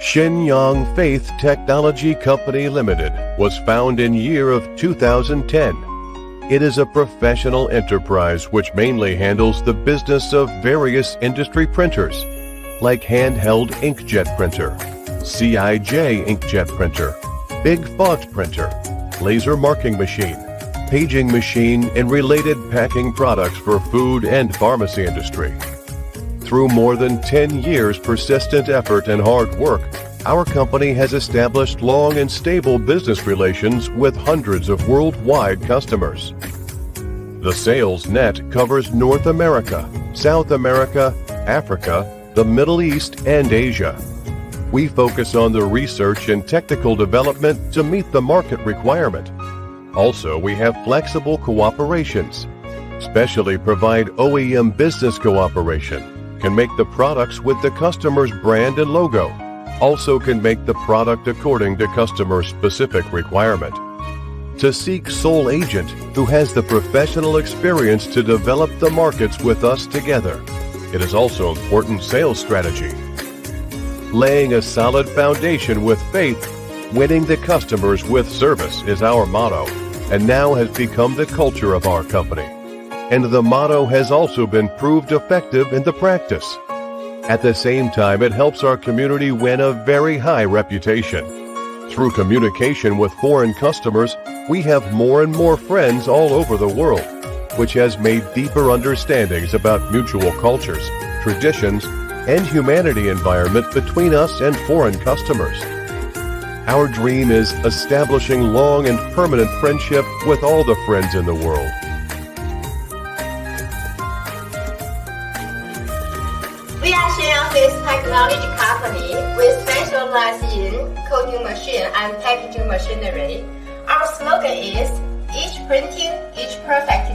Shenyang Faith Technology Company Limited was founded in year of 2010. It is a professional enterprise which mainly handles the business of various industry printers like Handheld Inkjet printer, CIJ inkjet printer, big font printer, laser marking machine, paging machine, and related packing products for food and pharmacy industry. Through more than 10 years persistent effort and hard work, our company has established long and stable business relations with hundreds of worldwide customers. The sales net covers North America, South America, Africa, the Middle East, and Asia. We focus on the research and technical development to meet the market requirement. Also, we have flexible cooperations, specially provide OEM business cooperation, can make the products with the customer's brand and logo, also can make the product according to customer specific requirement. To seek sole agent who has the professional experience to develop the markets with us together. It is also important sales strategy. Laying a solid foundation with faith, winning the customers with service is our motto, and now has become the culture of our company. And the motto has also been proved effective in the practice. At the same time, it helps our community win a very high reputation. Through communication with foreign customers, we have more and more friends all over the world, which has made deeper understandings about mutual cultures, traditions, and humanity environment between us and foreign customers. Our dream is establishing long and permanent friendship with all the friends in the world. We are Shenyang Faith Technology Company. We specialize in coating machine and packaging machinery. Our slogan is, each printing, each perfect.